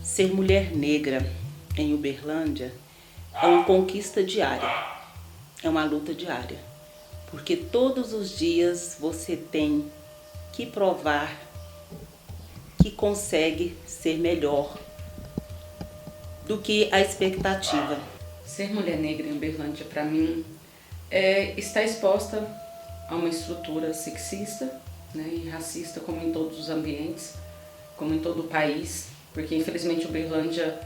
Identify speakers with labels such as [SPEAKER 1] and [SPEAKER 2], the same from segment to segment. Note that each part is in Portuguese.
[SPEAKER 1] Ser mulher negra em Uberlândia é uma conquista diária, é uma luta diária, porque todos os dias você tem que provar que consegue ser melhor do que a expectativa.
[SPEAKER 2] Ser mulher negra em Uberlândia, para mim, é estar exposta a uma estrutura sexista, né, e racista, como em todos os ambientes, como em todo o país, porque infelizmente Uberlândia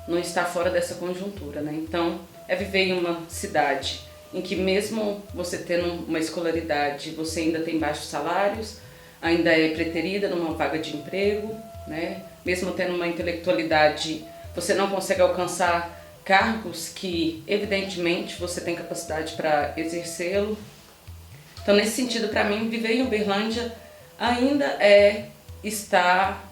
[SPEAKER 2] não está fora dessa conjuntura, né? Então, é viver em uma cidade em que mesmo você tendo uma escolaridade, você ainda tem baixos salários, ainda é preterida numa vaga de emprego, né? Mesmo tendo uma intelectualidade, você não consegue alcançar cargos que, evidentemente, você tem capacidade para exercê-lo. Então, nesse sentido, para mim, viver em Uberlândia ainda é estar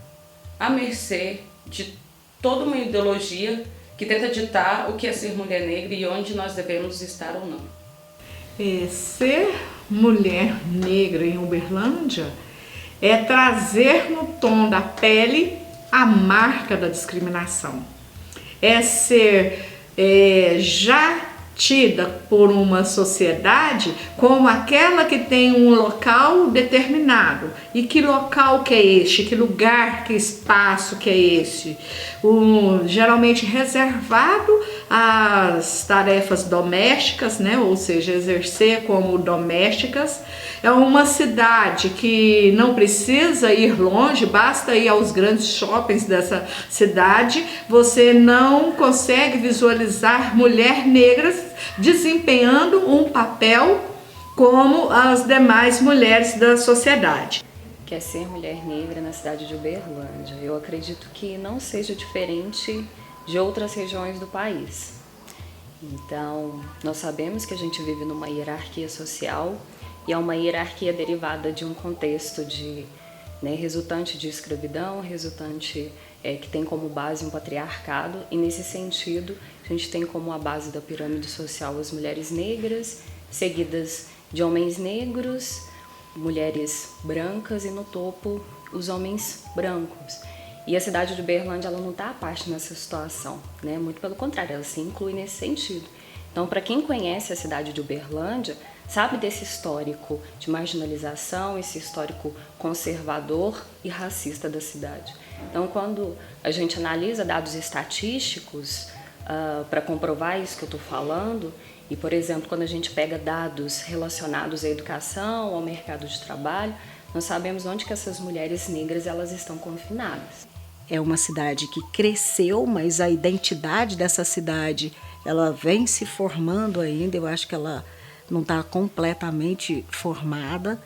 [SPEAKER 2] à mercê de toda uma ideologia que tenta ditar o que é ser mulher negra e onde nós devemos estar ou não.
[SPEAKER 3] Ser mulher negra em Uberlândia é trazer no tom da pele a marca da discriminação. É ser já tida por uma sociedade como aquela que tem um local determinado. E que local que é este? Que lugar, que espaço que é esse? Geralmente reservado às tarefas domésticas, né? Ou seja, exercer como domésticas. É uma cidade que não precisa ir longe, basta ir aos grandes shoppings dessa cidade. Você não consegue visualizar mulheres negras desempenhando um papel como as demais mulheres da sociedade.
[SPEAKER 4] Que é ser mulher negra na cidade de Uberlândia. Eu acredito que não seja diferente de outras regiões do país. Então, nós sabemos que a gente vive numa hierarquia social e é uma hierarquia derivada de um contexto resultante de escravidão, resultante que tem como base um patriarcado, e nesse sentido a gente tem como a base da pirâmide social as mulheres negras, seguidas de homens negros, mulheres brancas e no topo os homens brancos. E a cidade de Uberlândia ela não está à parte nessa situação, né? Muito pelo contrário, ela se inclui nesse sentido. Então, para quem conhece a cidade de Uberlândia, sabe desse histórico de marginalização, esse histórico conservador e racista da cidade. Então, quando a gente analisa dados estatísticos para comprovar isso que eu estou falando, e, por exemplo, quando a gente pega dados relacionados à educação, ao mercado de trabalho, nós sabemos onde que essas mulheres negras elas estão confinadas.
[SPEAKER 5] É uma cidade que cresceu, mas a identidade dessa cidade ela vem se formando ainda. Eu acho que ela não está completamente formada.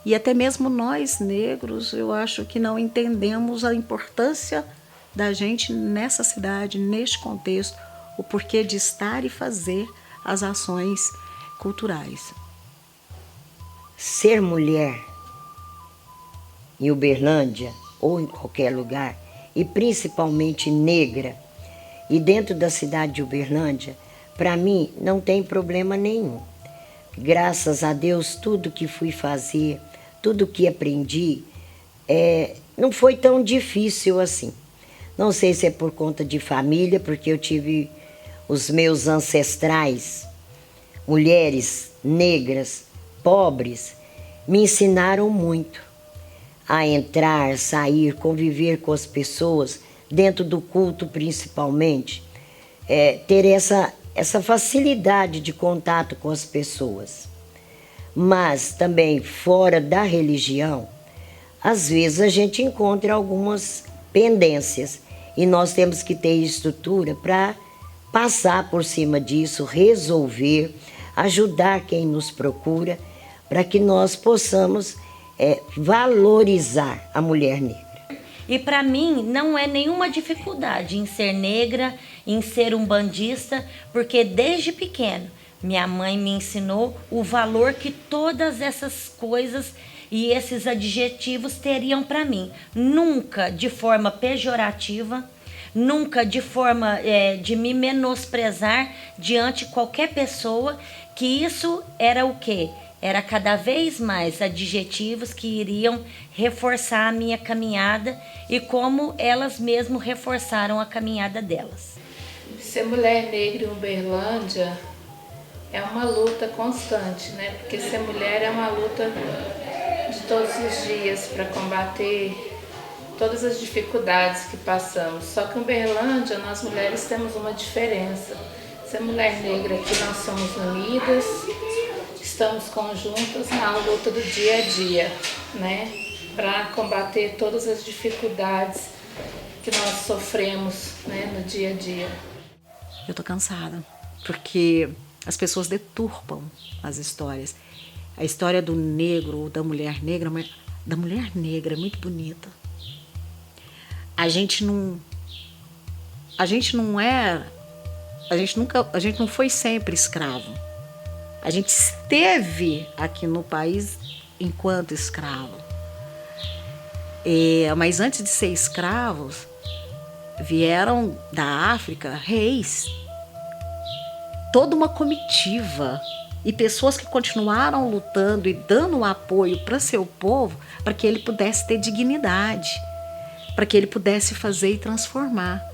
[SPEAKER 5] E até mesmo nós, negros, eu acho que não entendemos a importância da gente nessa cidade, neste contexto, o porquê de estar e fazer as ações culturais.
[SPEAKER 6] Ser mulher em Uberlândia ou em qualquer lugar, e principalmente negra, e dentro da cidade de Uberlândia, para mim não tem problema nenhum. Graças a Deus, tudo que fui fazer, tudo que aprendi, não foi tão difícil assim. Não sei se é por conta de família, porque eu tive os meus ancestrais, mulheres negras, pobres, me ensinaram muito a entrar, sair, conviver com as pessoas, dentro do culto principalmente, ter essa facilidade de contato com as pessoas. Mas também fora da religião, às vezes a gente encontra algumas pendências e nós temos que ter estrutura para passar por cima disso, resolver, ajudar quem nos procura, para que nós possamos valorizar a mulher negra.
[SPEAKER 7] E para mim não é nenhuma dificuldade em ser negra, em ser umbandista, porque desde pequeno minha mãe me ensinou o valor que todas essas coisas e esses adjetivos teriam para mim. Nunca de forma pejorativa, nunca de forma de me menosprezar diante de qualquer pessoa, que isso era o quê? era cada vez mais adjetivos que iriam reforçar a minha caminhada e como elas mesmo reforçaram a caminhada delas.
[SPEAKER 8] Ser mulher negra em Uberlândia é uma luta constante, né? Porque ser mulher é uma luta de todos os dias para combater todas as dificuldades que passamos. Só que em Uberlândia nós mulheres temos uma diferença. Ser mulher negra aqui nós somos unidas, estamos conjuntas na luta do dia a dia, né? Para combater todas as dificuldades que nós sofremos, né, no dia a dia.
[SPEAKER 5] Eu tô cansada, porque as pessoas deturpam as histórias. A história do negro ou da mulher negra é muito bonita. A gente não foi sempre escravo. A gente esteve aqui no país enquanto escravo. Mas antes de ser escravos, vieram da África reis, toda uma comitiva e pessoas que continuaram lutando e dando apoio para seu povo, para que ele pudesse ter dignidade, para que ele pudesse fazer e transformar.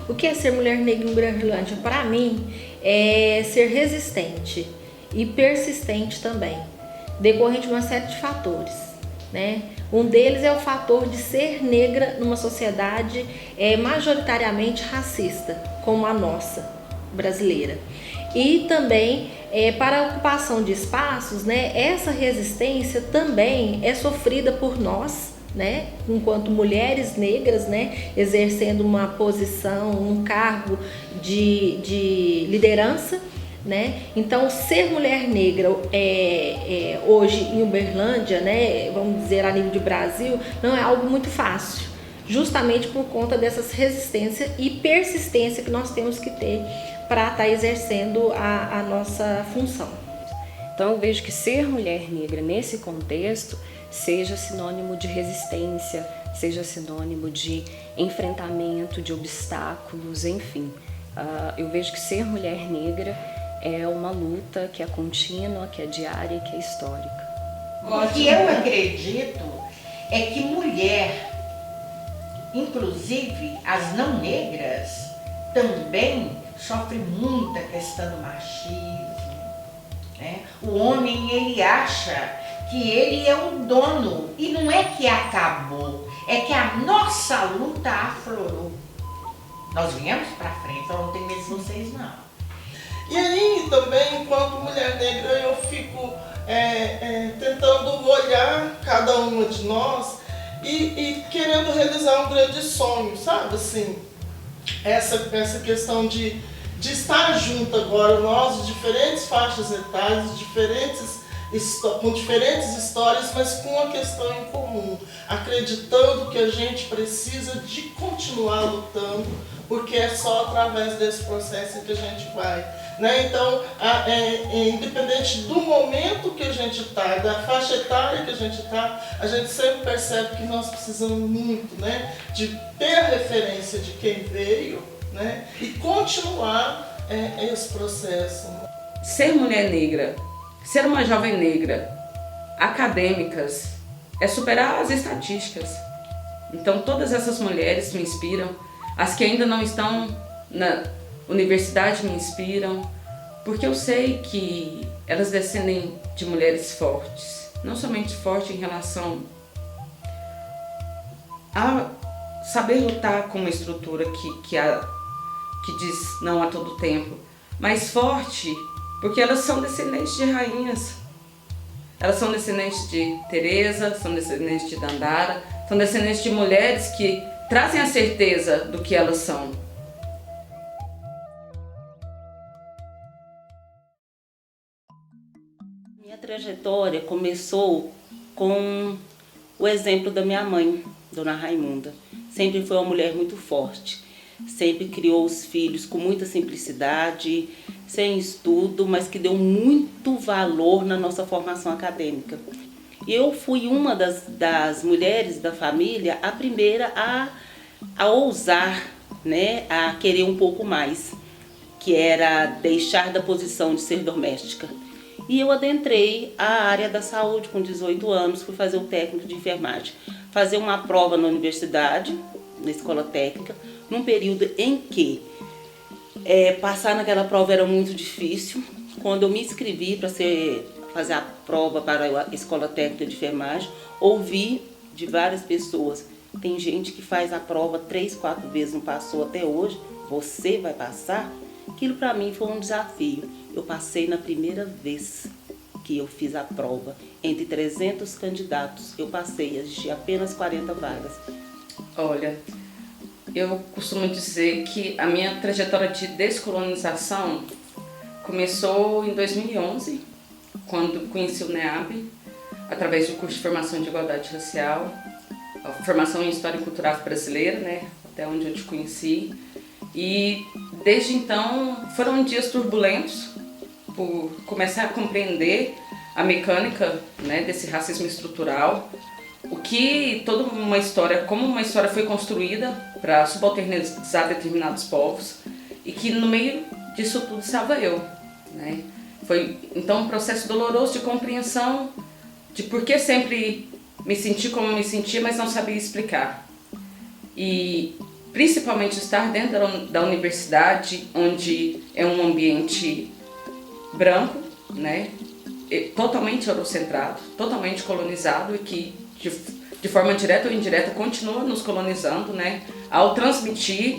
[SPEAKER 9] O que é ser mulher negra em Uberlândia? Para mim, é ser resistente e persistente também, decorrente de uma série de fatores, né? Um deles é o fator de ser negra numa sociedade majoritariamente racista, como a nossa, brasileira. E também, para a ocupação de espaços, né, essa resistência também é sofrida por nós, né, enquanto mulheres negras, né, exercendo uma posição, um cargo de liderança, né? Então, ser mulher negra hoje em Uberlândia, né, vamos dizer a nível de Brasil, não é algo muito fácil, justamente por conta dessas resistências e persistência que nós temos que ter para estar exercendo a nossa função.
[SPEAKER 4] Então eu vejo que ser mulher negra nesse contexto seja sinônimo de resistência, seja sinônimo de enfrentamento de obstáculos, enfim. Eu vejo que ser mulher negra é uma luta que é contínua, que é diária e que é histórica.
[SPEAKER 10] O que eu acredito é que mulher, inclusive as não negras, também sofre muita questão do machismo, né? O homem, ele acha que ele é o dono, e não é que acabou, é que a nossa luta aflorou. Nós viemos pra frente, eu não tenho medo de vocês não.
[SPEAKER 11] E aí também, enquanto mulher negra, eu fico tentando olhar cada uma de nós e querendo realizar um grande sonho, sabe assim? Essa questão de estar junto agora, nós de diferentes faixas etárias, com diferentes histórias, mas com uma questão em comum, acreditando que a gente precisa de continuar lutando, porque é só através desse processo que a gente vai, né? Então, independente do momento que a gente está, da faixa etária que a gente está, a gente sempre percebe que nós precisamos muito, né, de ter a referência de quem veio, né, e continuar esse processo.
[SPEAKER 2] Ser mulher negra, ser uma jovem negra, acadêmicas, é superar as estatísticas. Então todas essas mulheres me inspiram, as que ainda não estão na universidade me inspiram, porque eu sei que elas descendem de mulheres fortes, não somente fortes em relação a saber lutar com uma estrutura que diz não a todo tempo, mas forte porque elas são descendentes de rainhas. Elas são descendentes de Teresa, são descendentes de Dandara, são descendentes de mulheres que trazem a certeza do que elas são.
[SPEAKER 1] Minha trajetória começou com o exemplo da minha mãe, Dona Raimunda. Sempre foi uma mulher muito forte. Sempre criou os filhos com muita simplicidade, sem estudo, mas que deu muito valor na nossa formação acadêmica. Eu fui uma das mulheres da família, a primeira a ousar, né, a querer um pouco mais, que era deixar da posição de ser doméstica. E eu adentrei a área da saúde com 18 anos, fui fazer o técnico de enfermagem. Fazer uma prova na universidade, na escola técnica, num período em que passar naquela prova era muito difícil. Quando eu me inscrevi para fazer a prova para a escola técnica de enfermagem, ouvi de várias pessoas: tem gente que faz a prova 3, 4 vezes, não passou até hoje, você vai passar? Aquilo para mim foi um desafio. Eu passei na primeira vez que eu fiz a prova. Entre 300 candidatos, eu passei, existia apenas 40 vagas.
[SPEAKER 2] Olha, eu costumo dizer que a minha trajetória de descolonização começou em 2011, quando conheci o NEAB, através do curso de formação de igualdade racial, a formação em História e Cultura Brasileira, né, até onde eu te conheci. E desde então foram dias turbulentos por começar a compreender a mecânica, né, desse racismo estrutural, o que toda uma história, como uma história foi construída para subalternizar determinados povos, e que no meio disso tudo estava eu, né? Foi então um processo doloroso de compreensão de por que sempre me senti como me sentia, mas não sabia explicar. E principalmente estar dentro da universidade, onde é um ambiente branco, né, totalmente eurocentrado, totalmente colonizado, e que de forma direta ou indireta continua nos colonizando, né, ao transmitir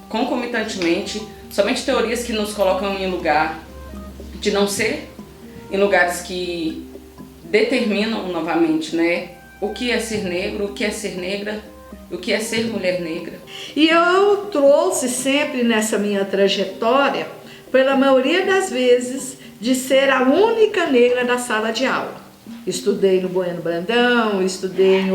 [SPEAKER 2] concomitantemente somente teorias que nos colocam em lugar de não ser, em lugares que determinam novamente, né, o que é ser negro, o que é ser negra, o que é ser mulher negra.
[SPEAKER 3] E eu trouxe sempre nessa minha trajetória, pela maioria das vezes, de ser a única negra da sala de aula. Estudei no Bueno Brandão, estudei em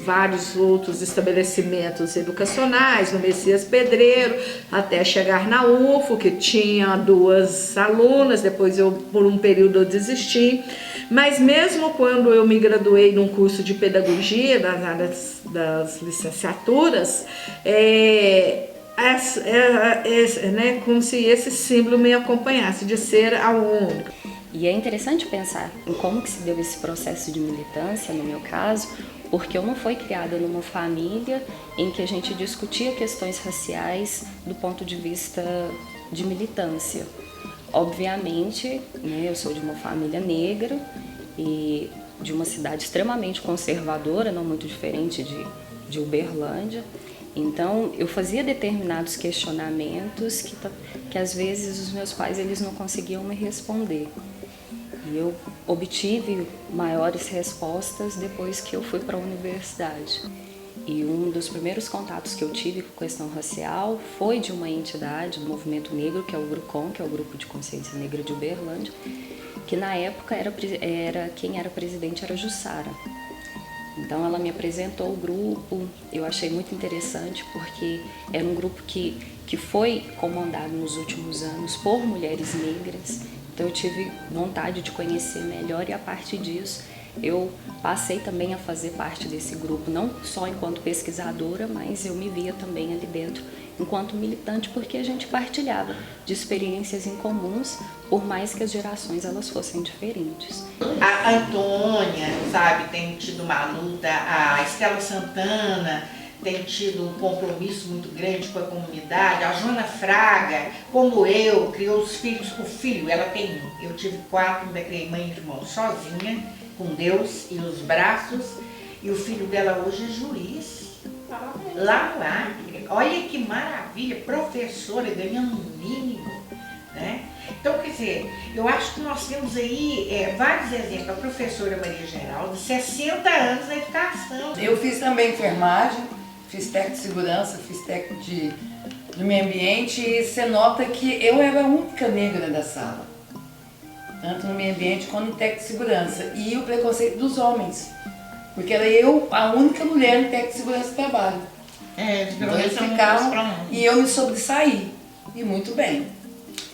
[SPEAKER 3] vários outros estabelecimentos educacionais, no Messias Pedreiro, até chegar na UFO, que tinha 2 alunas, depois por um período eu desisti. Mas mesmo quando eu me graduei num curso de pedagogia, das áreas das licenciaturas, né, como se esse símbolo me acompanhasse, de ser a única.
[SPEAKER 4] E é interessante pensar em como que se deu esse processo de militância, no meu caso, porque eu não fui criada numa família em que a gente discutia questões raciais do ponto de vista de militância. Obviamente, né, eu sou de uma família negra e de uma cidade extremamente conservadora, não muito diferente de Uberlândia. Então, eu fazia determinados questionamentos que às vezes os meus pais eles não conseguiam me responder. E eu obtive maiores respostas depois que eu fui para a universidade. E um dos primeiros contatos que eu tive com questão racial foi de uma entidade, do movimento negro, que é o GRUCON, que é o Grupo de Consciência Negra de Uberlândia, que na época quem era presidente era Jussara. Então ela me apresentou o grupo, eu achei muito interessante porque era um grupo que foi comandado nos últimos anos por mulheres negras, então eu tive vontade de conhecer melhor e a partir disso eu passei também a fazer parte desse grupo, não só enquanto pesquisadora, mas eu me via também ali dentro enquanto militante, porque a gente partilhava de experiências em comuns, por mais que as gerações elas fossem diferentes.
[SPEAKER 10] A Antônia, sabe, tem tido uma luta, a Estela Santana tem tido um compromisso muito grande com a comunidade, a Joana Fraga, como eu, criou os filhos, ela tem 1, eu tive 4, ainda criei mãe e irmão sozinha, com Deus e os braços, e o filho dela hoje é juiz, lá no Acre. Olha que maravilha, professora ganhando um mínimo, né? Então, quer dizer, eu acho que nós temos aí vários exemplos. A professora Maria Geralda, 60 anos na educação.
[SPEAKER 12] Eu fiz também enfermagem, fiz técnico de segurança, fiz técnico de meio ambiente, e você nota que eu era a única negra da sala, tanto no meio ambiente quanto no técnico de segurança. E o preconceito dos homens, porque era eu a única mulher no técnico de segurança do trabalho. Então eles ficavam e eu me sobressaí, e muito bem,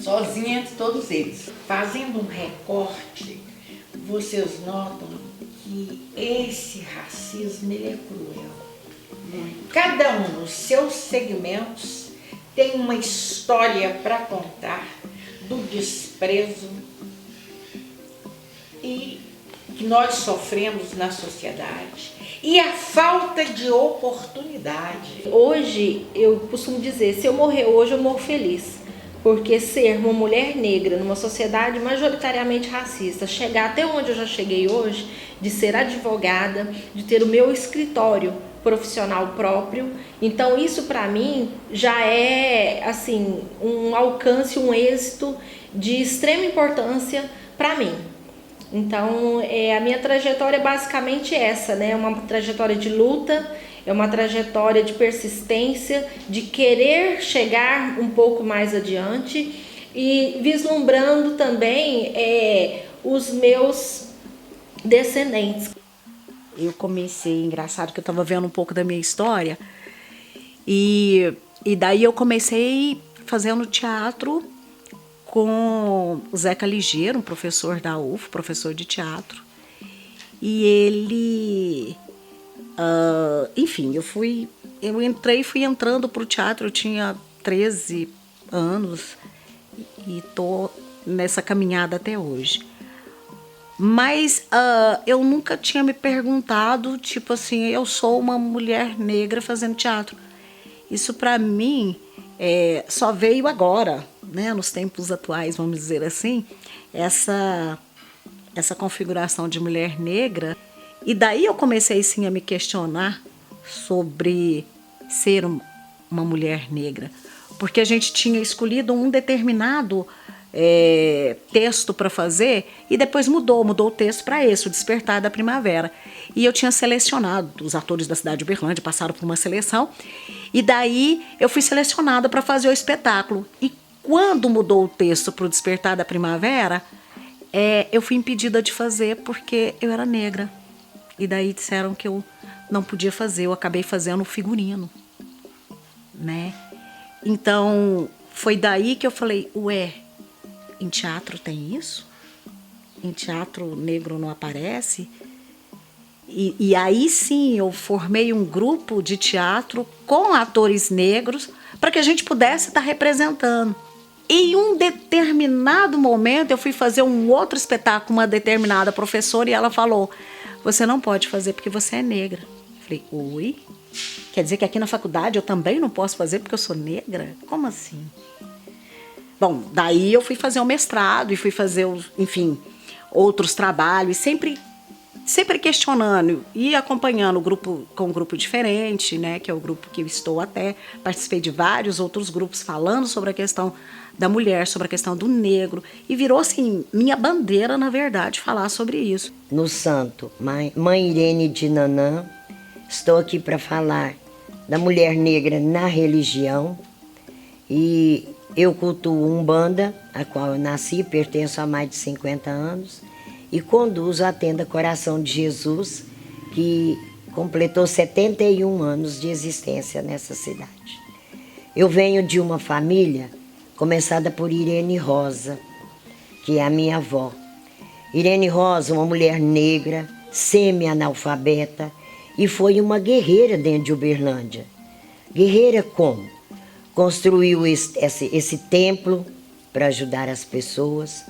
[SPEAKER 12] sozinha entre todos eles.
[SPEAKER 10] Fazendo um recorte, vocês notam que esse racismo ele é cruel. Cada um nos seus segmentos tem uma história para contar do desprezo, e que nós sofremos na sociedade e a falta de oportunidade.
[SPEAKER 9] Hoje, eu costumo dizer, se eu morrer hoje, eu morro feliz. Porque ser uma mulher negra numa sociedade majoritariamente racista, chegar até onde eu já cheguei hoje, de ser advogada, de ter o meu escritório profissional próprio, então isso para mim já é assim um alcance, um êxito de extrema importância para mim. Então, a minha trajetória é basicamente essa, né? Uma trajetória de luta, é uma trajetória de persistência, de querer chegar um pouco mais adiante e vislumbrando também os meus descendentes.
[SPEAKER 5] Eu comecei, engraçado que eu estava vendo um pouco da minha história, e daí eu comecei fazendo teatro com o Zeca Ligeiro, um professor da UF, professor de teatro. E ele, enfim, eu fui entrando para o teatro, eu tinha 13 anos e tô nessa caminhada até hoje. Mas eu nunca tinha me perguntado, tipo assim, eu sou uma mulher negra fazendo teatro. Isso para mim só veio agora, né, nos tempos atuais, vamos dizer assim, essa configuração de mulher negra. E daí eu comecei sim a me questionar sobre ser uma mulher negra, porque a gente tinha escolhido um determinado texto para fazer e depois mudou o texto para esse, o Despertar da Primavera. E eu tinha selecionado, os atores da cidade de Uberlândia passaram por uma seleção, e daí eu fui selecionada para fazer o espetáculo. E quando mudou o texto para o Despertar da Primavera, eu fui impedida de fazer porque eu era negra. E daí disseram que eu não podia fazer, eu acabei fazendo o figurino, né? Então, foi daí que eu falei, em teatro tem isso? Em teatro negro não aparece? E aí sim eu formei um grupo de teatro com atores negros para que a gente pudesse estar representando. Em um determinado momento eu fui fazer um outro espetáculo com uma determinada professora e ela falou, você não pode fazer porque você é negra. Eu falei, oi? Quer dizer que aqui na faculdade eu também não posso fazer porque eu sou negra? Como assim? Bom, daí eu fui fazer um mestrado e fui fazer, enfim, outros trabalhos, sempre questionando e acompanhando o grupo com um grupo diferente, né, que é o grupo que eu estou até. Participei de vários outros grupos falando sobre a questão da mulher, sobre a questão do negro, e virou assim minha bandeira, na verdade, falar sobre isso.
[SPEAKER 6] No santo, Mãe Irene de Nanã, estou aqui para falar da mulher negra na religião. E eu cultuo Umbanda, a qual eu nasci, pertenço há mais de 50 anos, e conduzo a Tenda Coração de Jesus, que completou 71 anos de existência nessa cidade. Eu venho de uma família começada por Irene Rosa, que é a minha avó. Irene Rosa, uma mulher negra, semi-analfabeta, e foi uma guerreira dentro de Uberlândia. Guerreira como? Construiu esse templo para ajudar as pessoas,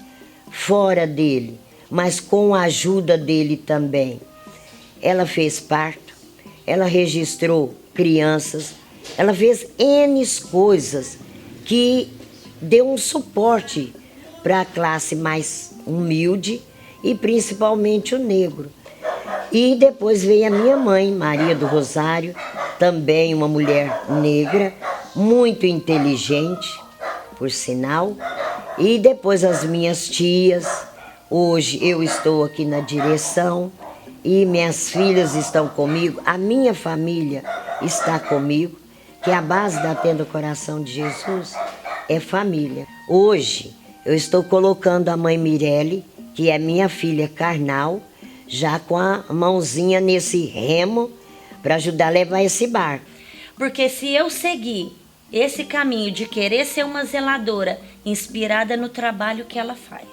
[SPEAKER 6] fora dele, mas com a ajuda dele também. Ela fez parto, ela registrou crianças, ela fez N coisas que deu um suporte para a classe mais humilde e principalmente o negro. E depois veio a minha mãe, Maria do Rosário, também uma mulher negra, muito inteligente, por sinal. E depois as minhas tias. Hoje eu estou aqui na direção e minhas filhas estão comigo. A minha família está comigo, que a base da Tenda Coração de Jesus é família. Hoje eu estou colocando a mãe Mirelle, que é minha filha carnal, já com a mãozinha nesse remo para ajudar a levar esse barco.
[SPEAKER 7] Porque se eu seguir esse caminho de querer ser uma zeladora inspirada no trabalho que ela faz.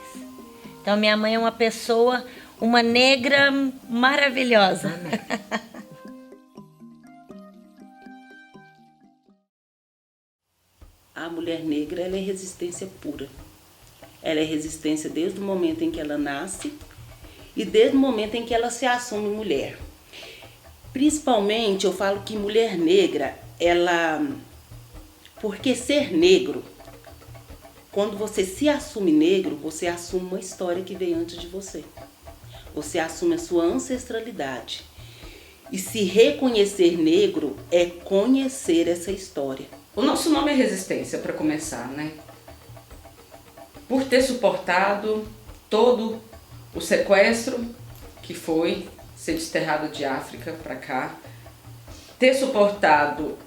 [SPEAKER 7] Então, minha mãe é uma pessoa, uma negra maravilhosa.
[SPEAKER 1] A mulher negra, ela é resistência pura. Ela é resistência desde o momento em que ela nasce e desde o momento em que ela se assume mulher. Principalmente eu falo que mulher negra, porque ser negro, quando você se assume negro, você assume uma história que veio antes de você. Você assume a sua ancestralidade. E se reconhecer negro é conhecer essa história.
[SPEAKER 2] O nosso nome é resistência, para começar, né? Por ter suportado todo o sequestro que foi ser desterrado de África para cá, ter suportado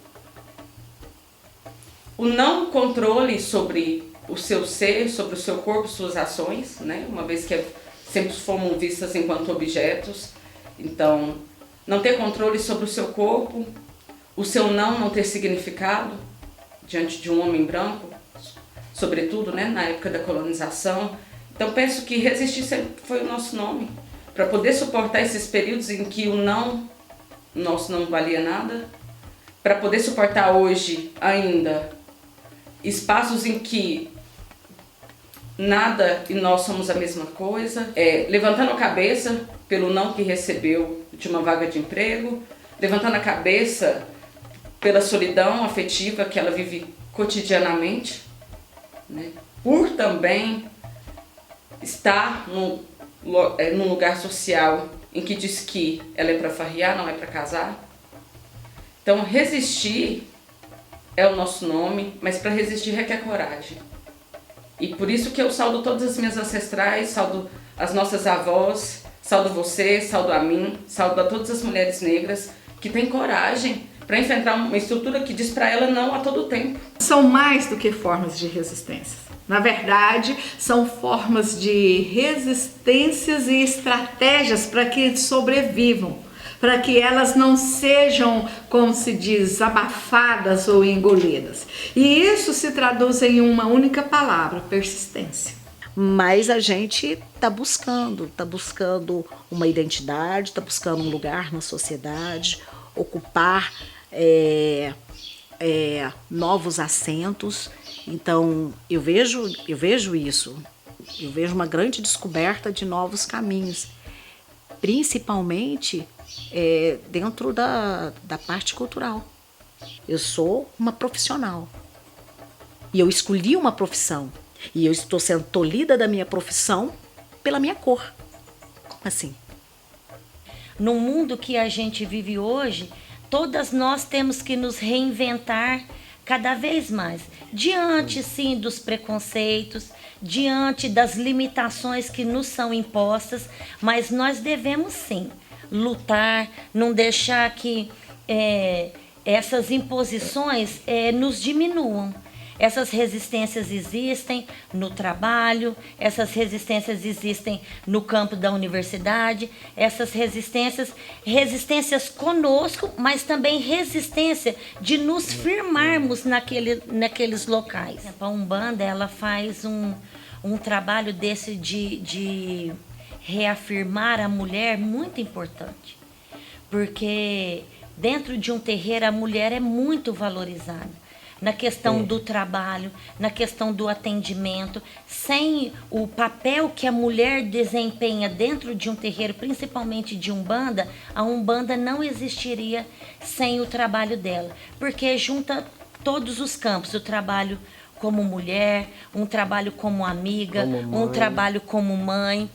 [SPEAKER 2] o não controle sobre o seu ser, sobre o seu corpo, suas ações, né? Uma vez que sempre fomos vistas enquanto objetos, então não ter controle sobre o seu corpo, o seu não ter significado diante de um homem branco, sobretudo, né, na época da colonização. Então penso que resistir sempre foi o nosso nome, para poder suportar esses períodos em que o não nosso não valia nada, para poder suportar hoje ainda espaços em que nada e nós somos a mesma coisa, levantando a cabeça pelo não que recebeu de uma vaga de emprego, levantando a cabeça pela solidão afetiva que ela vive cotidianamente, né? Por também estar num lugar social em que diz que ela é para farrear, não é para casar. Então resistir é o nosso nome, mas para resistir requer coragem. E por isso que eu saudo todas as minhas ancestrais, saudo as nossas avós, saudo você, saudo a mim, saudo a todas as mulheres negras que têm coragem para enfrentar uma estrutura que diz para ela não a todo tempo.
[SPEAKER 3] São mais do que formas de resistência. Na verdade, são formas de resistências e estratégias para que sobrevivam, para que elas não sejam, como se diz, abafadas ou engolidas. E isso se traduz em uma única palavra: persistência.
[SPEAKER 5] Mas a gente está buscando uma identidade, está buscando um lugar na sociedade, ocupar novos assentos. Então eu vejo isso, eu vejo uma grande descoberta de novos caminhos, principalmente dentro da parte cultural. Eu sou uma profissional e eu escolhi uma profissão e eu estou sendo tolhida da minha profissão pela minha cor. Como assim?
[SPEAKER 7] No mundo que a gente vive hoje, todas nós temos que nos reinventar cada vez mais, diante sim dos preconceitos, diante das limitações que nos são impostas, mas nós devemos sim lutar, não deixar que essas imposições nos diminuam. Essas resistências existem no trabalho, essas resistências existem no campo da universidade, essas resistências conosco, mas também resistência de nos firmarmos naqueles locais. A Umbanda, ela faz um trabalho desse de reafirmar a mulher muito importante, porque dentro de um terreiro a mulher é muito valorizada. Na questão do trabalho, na questão do atendimento, sem o papel que a mulher desempenha dentro de um terreiro, principalmente de Umbanda, a Umbanda não existiria sem o trabalho dela, porque junta todos os campos, o trabalho como mulher, um trabalho como amiga, um trabalho como mãe,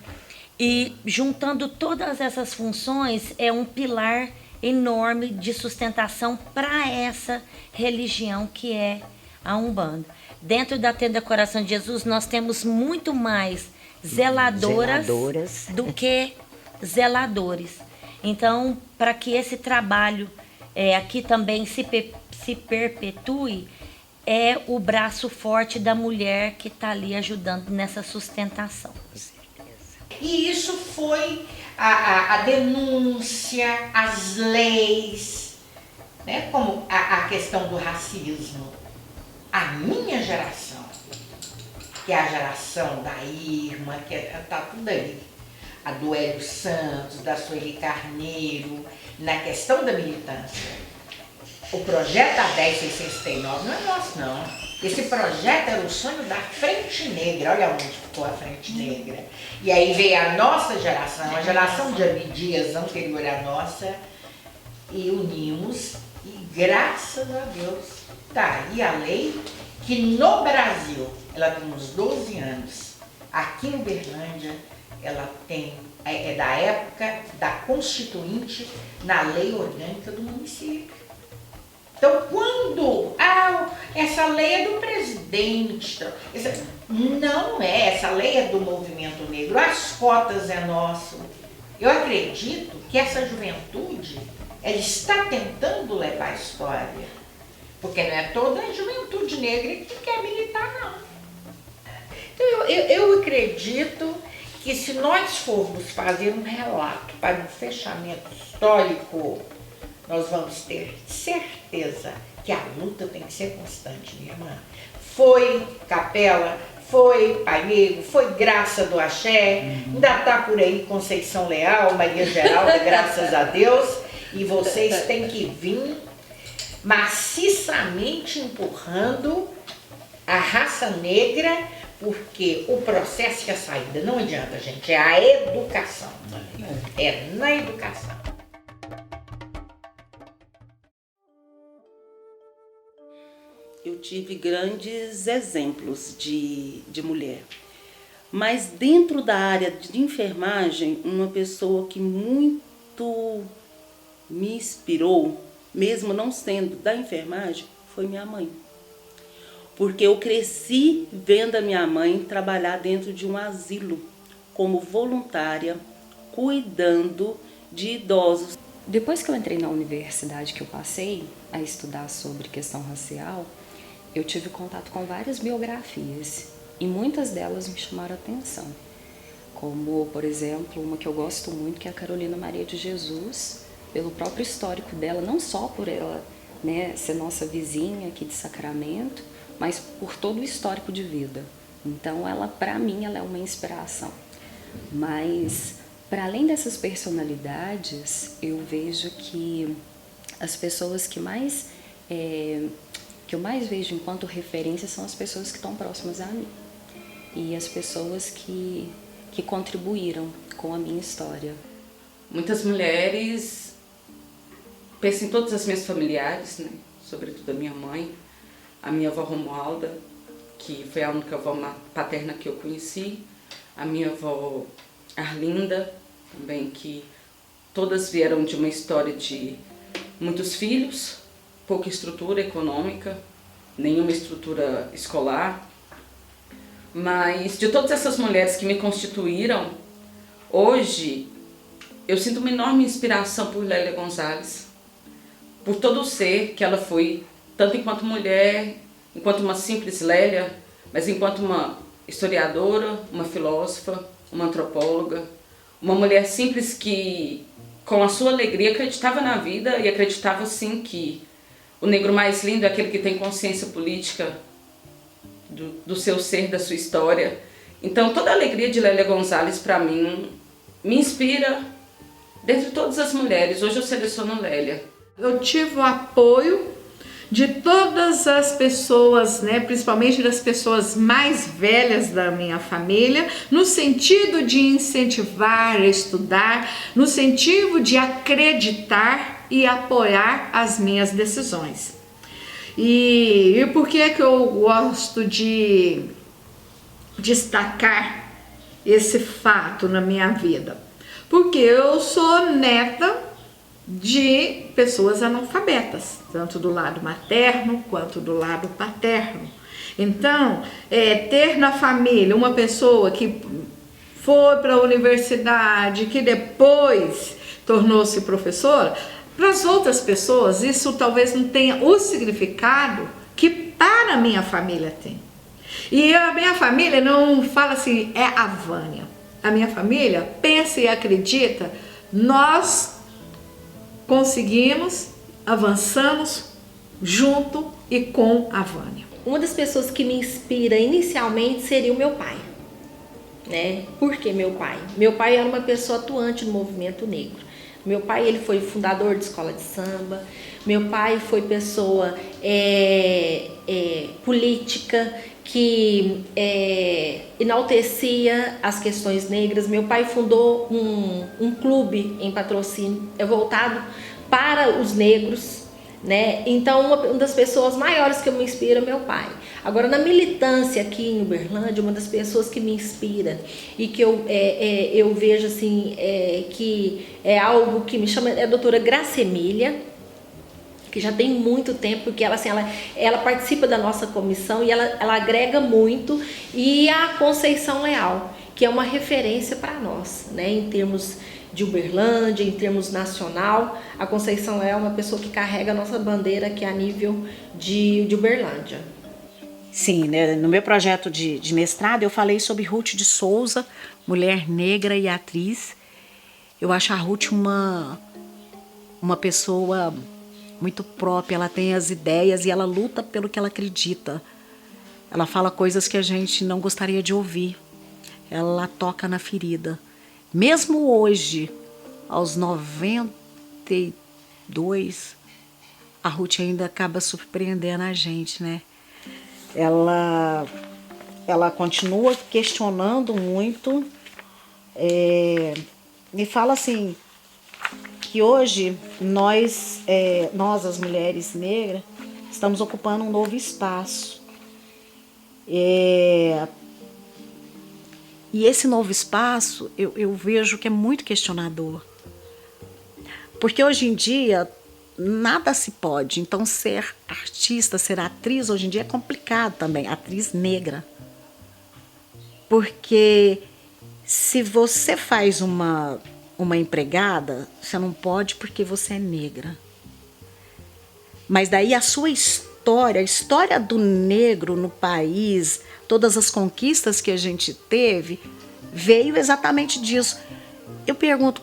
[SPEAKER 7] e juntando todas essas funções é um pilar enorme de sustentação para essa religião que é a Umbanda. Dentro da Tenda Coração de Jesus nós temos muito mais zeladoras do que zeladores. Então, para que esse trabalho aqui também se perpetue, é o braço forte da mulher que está ali ajudando nessa sustentação.
[SPEAKER 10] E isso foi a denúncia, as leis, né? Como a questão do racismo. A minha geração, que é a geração da Irma, que está tudo ali, a do Hélio Santos, da Sueli Carneiro, na questão da militância. O projeto da 10.639 não é nosso, não. Esse projeto era o sonho da Frente Negra, olha onde ficou a Frente Negra. E aí veio a nossa geração, a geração de Abdias anterior à nossa, e unimos, e graças a Deus, tá aí a lei, que no Brasil, ela tem uns 12 anos, aqui em Uberlândia, ela tem, é da época da Constituinte, na lei orgânica do município. Então, quando essa lei é do presidente, não é, essa lei é do movimento negro, as cotas é nosso. Eu acredito que essa juventude, ela está tentando levar a história, porque não é toda a juventude negra que quer militar, não. Então, eu acredito que se nós formos fazer um relato para um fechamento histórico, nós vamos ter certeza que a luta tem que ser constante, minha irmã. Foi Capela, foi Pai Negro, foi Graça do Axé, ainda está por aí Conceição Leal, Maria Geralda, graças a Deus, e vocês têm que vir maciçamente empurrando a raça negra, porque o processo e a saída não adianta, gente, é a educação. É na educação.
[SPEAKER 1] Eu tive grandes exemplos de mulher. Mas dentro da área de enfermagem, uma pessoa que muito me inspirou, mesmo não sendo da enfermagem, foi minha mãe. Porque eu cresci vendo a minha mãe trabalhar dentro de um asilo, como voluntária, cuidando de idosos.
[SPEAKER 4] Depois que eu entrei na universidade, que eu passei a estudar sobre questão racial, eu tive contato com várias biografias e muitas delas me chamaram a atenção. Como, por exemplo, uma que eu gosto muito, que é a Carolina Maria de Jesus, pelo próprio histórico dela, não só por ela, né, ser nossa vizinha aqui de Sacramento, mas por todo o histórico de vida. Então, ela, para mim, ela é uma inspiração. Mas, para além dessas personalidades, eu vejo que as pessoas que eu mais vejo enquanto referência são as pessoas que estão próximas a mim e as pessoas que contribuíram com a minha história.
[SPEAKER 2] Muitas mulheres, penso em todas as minhas familiares, né? Sobretudo a minha mãe, a minha avó Romualda, que foi a única avó paterna que eu conheci, a minha avó Arlinda, também, que todas vieram de uma história de muitos filhos, pouca estrutura econômica, nenhuma estrutura escolar, mas de todas essas mulheres que me constituíram, hoje eu sinto uma enorme inspiração por Lélia Gonzalez, por todo o ser que ela foi, tanto enquanto mulher, enquanto uma simples Lélia, mas enquanto uma historiadora, uma filósofa, uma antropóloga, uma mulher simples que, com a sua alegria, acreditava na vida e acreditava sim que o negro mais lindo é aquele que tem consciência política do seu ser, da sua história. Então, toda a alegria de Lélia Gonzalez, para mim, me inspira dentre todas as mulheres. Hoje eu seleciono Lélia.
[SPEAKER 3] Eu tive o apoio de todas as pessoas, né, principalmente das pessoas mais velhas da minha família, no sentido de incentivar a estudar, no sentido de acreditar e apoiar as minhas decisões. E por que eu gosto de destacar esse fato na minha vida? Porque eu sou neta de pessoas analfabetas, tanto do lado materno quanto do lado paterno. Então, ter na família uma pessoa que foi para a universidade, que depois tornou-se professora, para as outras pessoas isso talvez não tenha o significado que para a minha família tem. E a minha família não fala assim, é a Vânia. A minha família pensa e acredita, nós conseguimos, avançamos junto e com a Vânia.
[SPEAKER 9] Uma das pessoas que me inspira inicialmente seria o meu pai, né? Por que meu pai? Meu pai era uma pessoa atuante no movimento negro. Meu pai, ele foi fundador de escola de samba. Meu pai foi pessoa política que enaltecia as questões negras. Meu pai fundou um clube em Patrocínio voltado para os negros, né? Então, uma das pessoas maiores que eu me inspiro é meu pai. Agora, na militância aqui em Uberlândia, uma das pessoas que me inspira e que eu vejo assim, que é algo que me chama, é a doutora Graça Emília, que já tem muito tempo, porque ela, assim, ela participa da nossa comissão e ela agrega muito, e a Conceição Leal, que é uma referência para nós, né, em termos de Uberlândia, em termos nacional. A Conceição Leal é uma pessoa que carrega a nossa bandeira aqui a nível de Uberlândia.
[SPEAKER 5] Sim, né? No meu projeto de mestrado eu falei sobre Ruth de Souza, mulher negra e atriz. Eu acho a Ruth uma pessoa muito própria, ela tem as ideias e ela luta pelo que ela acredita. Ela fala coisas que a gente não gostaria de ouvir. Ela toca na ferida. Mesmo hoje, aos 92, a Ruth ainda acaba surpreendendo a gente, né? Ela continua questionando muito, e fala assim, que hoje nós as mulheres negras, estamos ocupando um novo espaço. E esse novo espaço, eu vejo que é muito questionador. Porque hoje em dia, nada se pode. Então, ser artista, ser atriz, hoje em dia é complicado também. Atriz negra. Porque se você faz uma empregada, você não pode porque você é negra. Mas daí a sua história, a história do negro no país, todas as conquistas que a gente teve, veio exatamente disso. Eu pergunto,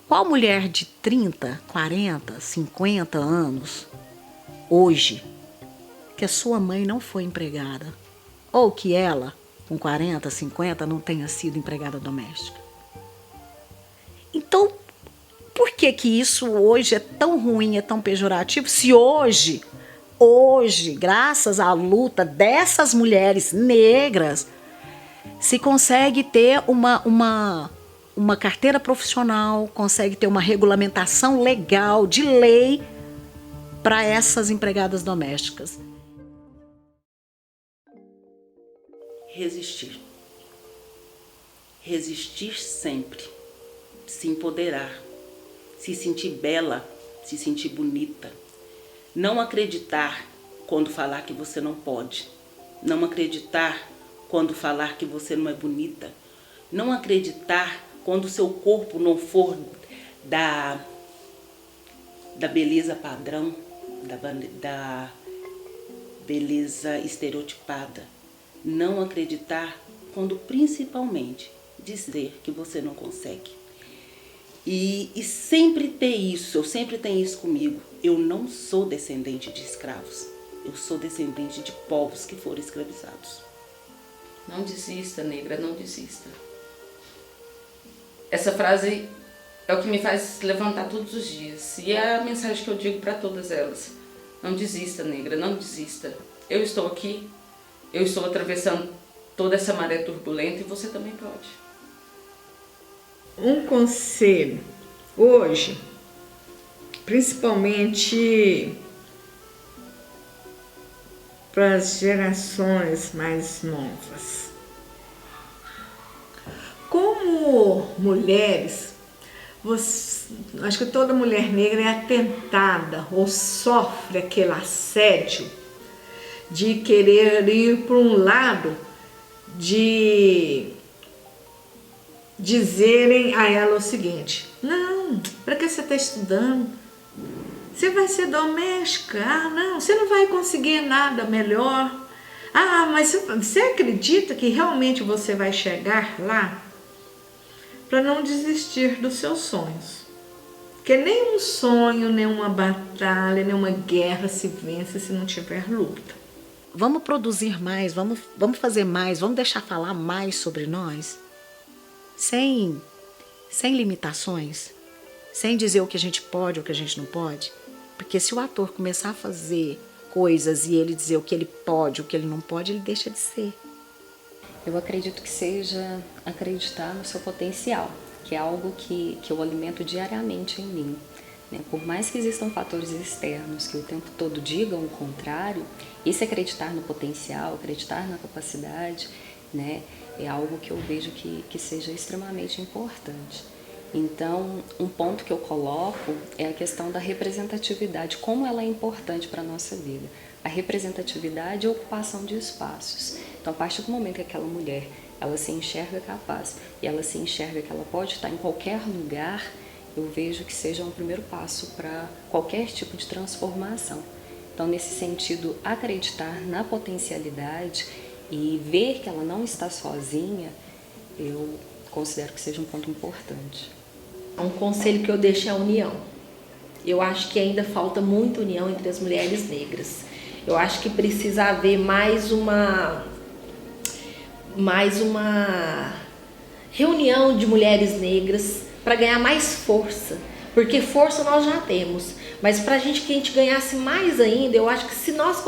[SPEAKER 5] qual mulher de 30, 40, 50 anos, hoje, que a sua mãe não foi empregada, ou que ela, com 40, 50, não tenha sido empregada doméstica? Então, por que isso hoje é tão ruim, é tão pejorativo, se hoje, graças à luta dessas mulheres negras, se consegue ter uma carteira profissional, consegue ter uma regulamentação legal, de lei, para essas empregadas domésticas?
[SPEAKER 1] Resistir. Resistir sempre. Se empoderar. Se sentir bela, se sentir bonita. Não acreditar quando falar que você não pode. Não acreditar quando falar que você não é bonita. Não acreditar quando o seu corpo não for da beleza padrão, da beleza estereotipada. Não acreditar quando principalmente dizer que você não consegue. E sempre ter isso, eu sempre tenho isso comigo. Eu não sou descendente de escravos. Eu sou descendente de povos que foram escravizados.
[SPEAKER 2] Não desista, negra, não desista. Essa frase é o que me faz levantar todos os dias. E é a mensagem que eu digo para todas elas. Não desista, negra, não desista. Eu estou aqui, eu estou atravessando toda essa maré turbulenta e você também pode.
[SPEAKER 3] Um conselho hoje, principalmente para as gerações mais novas. Como mulheres, acho que toda mulher negra é atentada ou sofre aquele assédio de querer ir para um lado de dizerem a ela o seguinte: não, para que você está estudando? Você vai ser doméstica? Ah, não, você não vai conseguir nada melhor. Ah, mas você acredita que realmente você vai chegar lá? Para não desistir dos seus sonhos. Porque nenhum sonho, nenhuma batalha, nenhuma guerra se vence se não tiver luta.
[SPEAKER 5] Vamos produzir mais, vamos fazer mais, vamos deixar falar mais sobre nós, sem limitações, sem dizer o que a gente pode ou o que a gente não pode. Porque se o ator começar a fazer coisas e ele dizer o que ele pode, o que ele não pode, ele deixa de ser.
[SPEAKER 4] Eu acredito que seja acreditar no seu potencial, que é algo que eu alimento diariamente em mim. Por mais que existam fatores externos que o tempo todo digam o contrário, esse acreditar no potencial, acreditar na capacidade, né, é algo que eu vejo que seja extremamente importante. Então, um ponto que eu coloco é a questão da representatividade, como ela é importante para a nossa vida. A representatividade e a ocupação de espaços. Então, a partir do momento que aquela mulher ela se enxerga capaz e ela se enxerga que ela pode estar em qualquer lugar, eu vejo que seja um primeiro passo para qualquer tipo de transformação. Então, nesse sentido, acreditar na potencialidade e ver que ela não está sozinha, eu considero que seja um ponto importante.
[SPEAKER 9] Um conselho que eu deixo é a união. Eu acho que ainda falta muita união entre as mulheres negras. Eu acho que precisa haver mais uma reunião de mulheres negras para ganhar mais força, porque força nós já temos, mas para que a gente ganhasse mais ainda, eu acho que se nós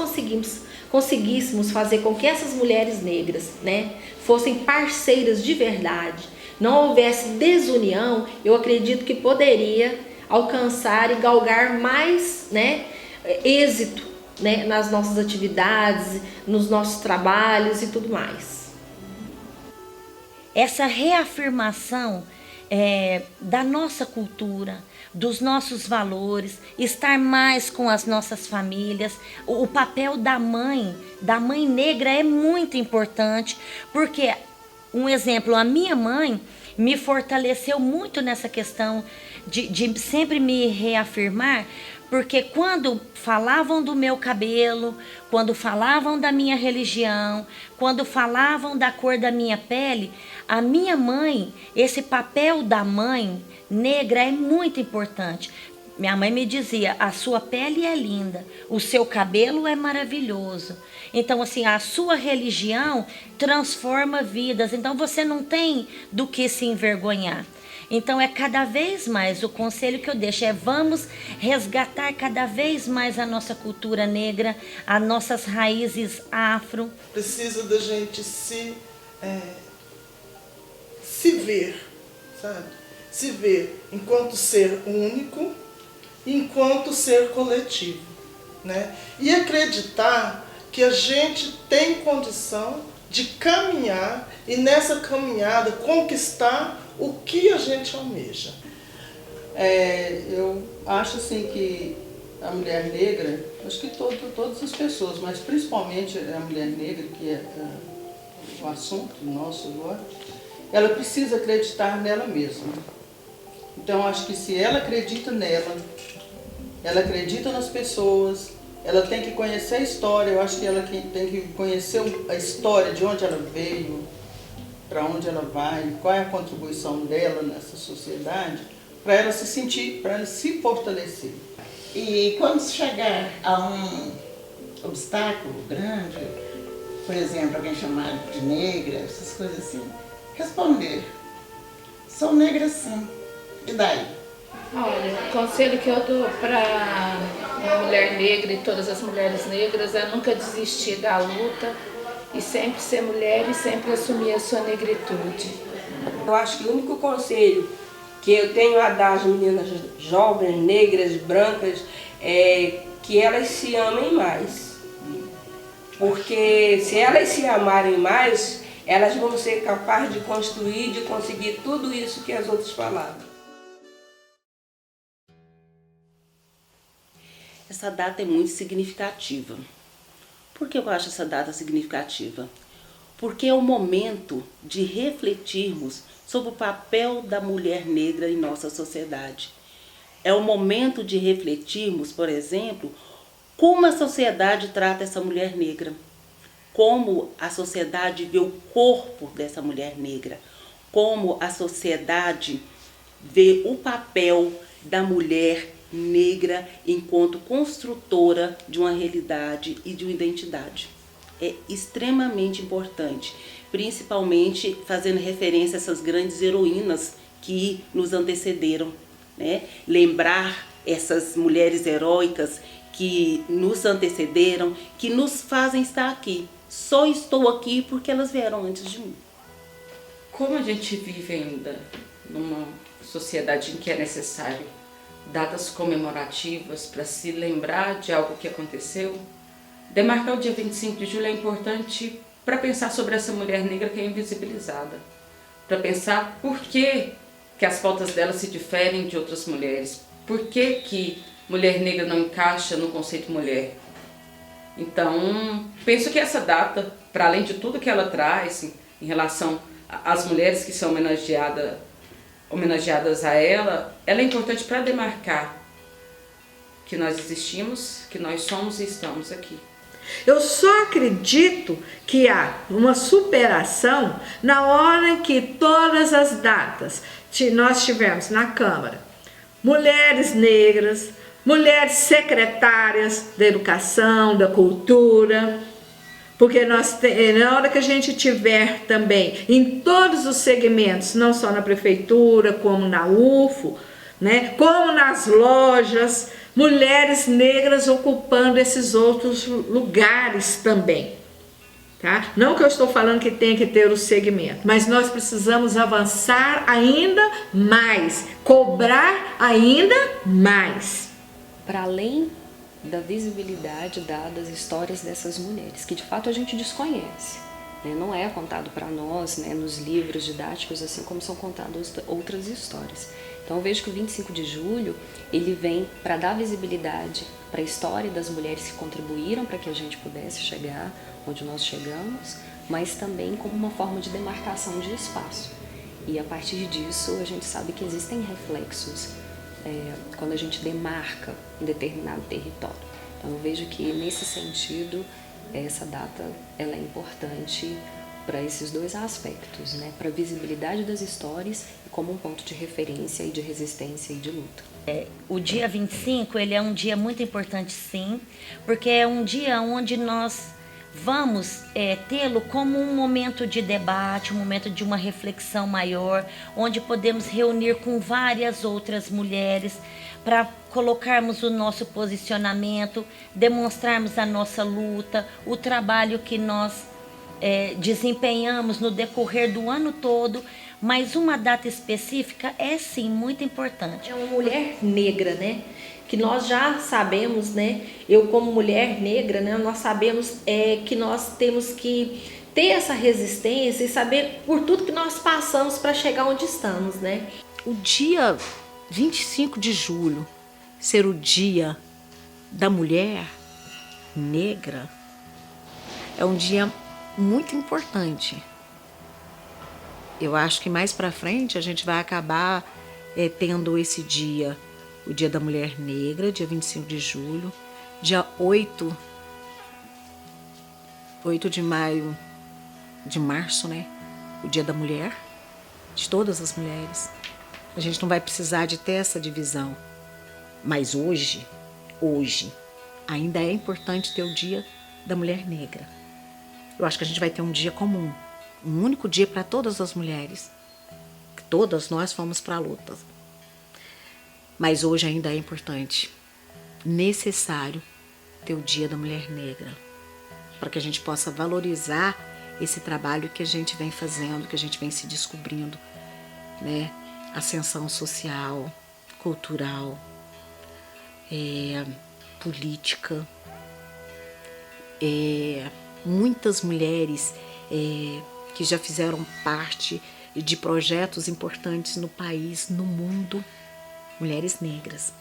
[SPEAKER 9] conseguíssemos fazer com que essas mulheres negras, né, fossem parceiras de verdade, não houvesse desunião, eu acredito que poderia alcançar e galgar mais, né, êxito, né, nas nossas atividades, nos nossos trabalhos e tudo mais.
[SPEAKER 7] Essa reafirmação da nossa cultura, dos nossos valores, estar mais com as nossas famílias. O papel da mãe negra é muito importante, porque, um exemplo, a minha mãe me fortaleceu muito nessa questão de sempre me reafirmar, porque quando falavam do meu cabelo, quando falavam da minha religião, quando falavam da cor da minha pele, a minha mãe, esse papel da mãe negra é muito importante. Minha mãe me dizia, a sua pele é linda, o seu cabelo é maravilhoso. Então, assim, a sua religião transforma vidas, então você não tem do que se envergonhar. Então, é cada vez mais, o conselho que eu deixo é vamos resgatar cada vez mais a nossa cultura negra, as nossas raízes afro.
[SPEAKER 11] Precisa da gente se ver, sabe? Se ver enquanto ser único, enquanto ser coletivo, né? E acreditar que a gente tem condição de caminhar e nessa caminhada conquistar o que a gente almeja.
[SPEAKER 13] Eu acho assim que a mulher negra, acho que todas as pessoas, mas principalmente a mulher negra, que é o assunto nosso agora, ela precisa acreditar nela mesma. Então acho que se ela acredita nela, ela acredita nas pessoas, ela tem que conhecer a história, eu acho que ela tem que conhecer a história de onde ela veio, para onde ela vai, qual é a contribuição dela nessa sociedade, para ela se sentir, para ela se fortalecer.
[SPEAKER 10] E quando chegar a um obstáculo grande, por exemplo, alguém chamado de negra, essas coisas assim, responder, sou negra sim, e daí?
[SPEAKER 8] Olha, o conselho que eu dou para uma mulher negra e todas as mulheres negras é nunca desistir da luta, e sempre ser mulher e sempre assumir a sua negritude.
[SPEAKER 14] Eu acho que o único conselho que eu tenho a dar às meninas jovens, negras, brancas, é que elas se amem mais. Porque se elas se amarem mais, elas vão ser capazes de construir, de conseguir tudo isso que as outras falaram.
[SPEAKER 1] Essa data é muito significativa. Por que eu acho essa data significativa? Porque é o momento de refletirmos sobre o papel da mulher negra em nossa sociedade. É o momento de refletirmos, por exemplo, como a sociedade trata essa mulher negra, como a sociedade vê o corpo dessa mulher negra, como a sociedade vê o papel da mulher negra enquanto construtora de uma realidade e de uma identidade. É extremamente importante, principalmente fazendo referência a essas grandes heroínas que nos antecederam, né? Lembrar essas mulheres heróicas que nos antecederam, que nos fazem estar aqui. Só estou aqui porque elas vieram antes de mim.
[SPEAKER 2] Como a gente vive ainda numa sociedade em que é necessário datas comemorativas para se lembrar de algo que aconteceu, demarcar o dia 25 de julho é importante para pensar sobre essa mulher negra que é invisibilizada, para pensar por que as pautas dela se diferem de outras mulheres, por que mulher negra não encaixa no conceito mulher. Então, penso que essa data, para além de tudo que ela traz em relação às mulheres que são homenageadas a ela é importante para demarcar que nós existimos, que nós somos e estamos aqui.
[SPEAKER 3] Eu só acredito que há uma superação na hora em que todas as datas nós tivemos na Câmara mulheres negras, mulheres secretárias da educação, da cultura, porque na hora que a gente tiver também em todos os segmentos, não só na prefeitura, como na UFO, né, como nas lojas, mulheres negras ocupando esses outros lugares também. Tá? Não que eu estou falando que tem que ter o segmento, mas nós precisamos avançar ainda mais, cobrar ainda mais.
[SPEAKER 4] Para além da visibilidade dada às histórias dessas mulheres, que de fato a gente desconhece, né? Não é contado para nós, né, nos livros didáticos, assim como são contadas outras histórias. Então eu vejo que o 25 de julho, ele vem para dar visibilidade para a história das mulheres que contribuíram para que a gente pudesse chegar onde nós chegamos, mas também como uma forma de demarcação de espaço. E a partir disso a gente sabe que existem reflexos quando a gente demarca um determinado território. Então eu vejo que nesse sentido essa data ela é importante para esses dois aspectos, né? Para a visibilidade das histórias e como um ponto de referência e de resistência e de luta.
[SPEAKER 7] O dia 25 ele é um dia muito importante, sim, porque é um dia onde nós vamos tê-lo como um momento de debate, um momento de uma reflexão maior, onde podemos reunir com várias outras mulheres para colocarmos o nosso posicionamento, demonstrarmos a nossa luta, o trabalho que nós desempenhamos no decorrer do ano todo, mas uma data específica é sim muito importante.
[SPEAKER 9] É uma mulher negra, né? Que nós já sabemos, né? Eu como mulher negra, né? Nós sabemos que nós temos que ter essa resistência e saber por tudo que nós passamos para chegar onde estamos, né?
[SPEAKER 5] O dia 25 de julho ser o dia da mulher negra é um dia muito importante. Eu acho que mais para frente a gente vai acabar tendo esse dia, o Dia da Mulher Negra, dia 25 de julho, dia 8 de março, né? O Dia da Mulher, de todas as mulheres. A gente não vai precisar de ter essa divisão. Mas hoje, ainda é importante ter o Dia da Mulher Negra. Eu acho que a gente vai ter um dia comum, um único dia para todas as mulheres, que todas nós fomos para a luta. Mas hoje ainda é importante, necessário ter o Dia da Mulher Negra, para que a gente possa valorizar esse trabalho que a gente vem fazendo, que a gente vem se descobrindo, né? Ascensão social, cultural, política. Muitas mulheres que já fizeram parte de projetos importantes no país, no mundo, mulheres negras.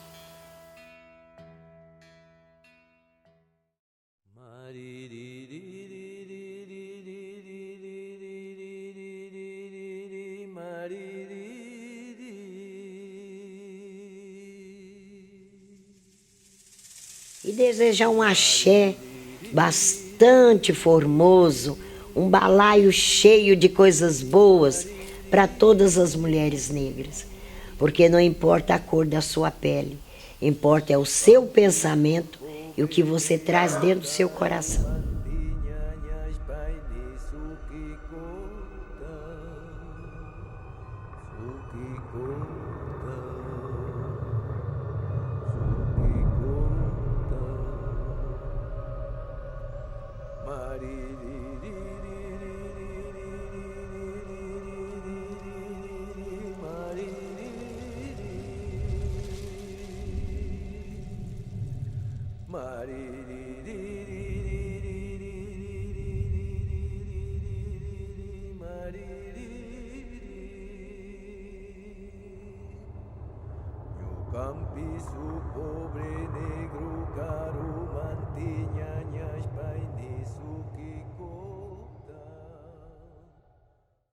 [SPEAKER 6] E desejar um axé bastante formoso, um balaio cheio de coisas boas para todas as mulheres negras. Porque não importa a cor da sua pele, importa é o seu pensamento e o que você traz dentro do seu coração.
[SPEAKER 15] Campisu pobre negro caro mantinha as painis o que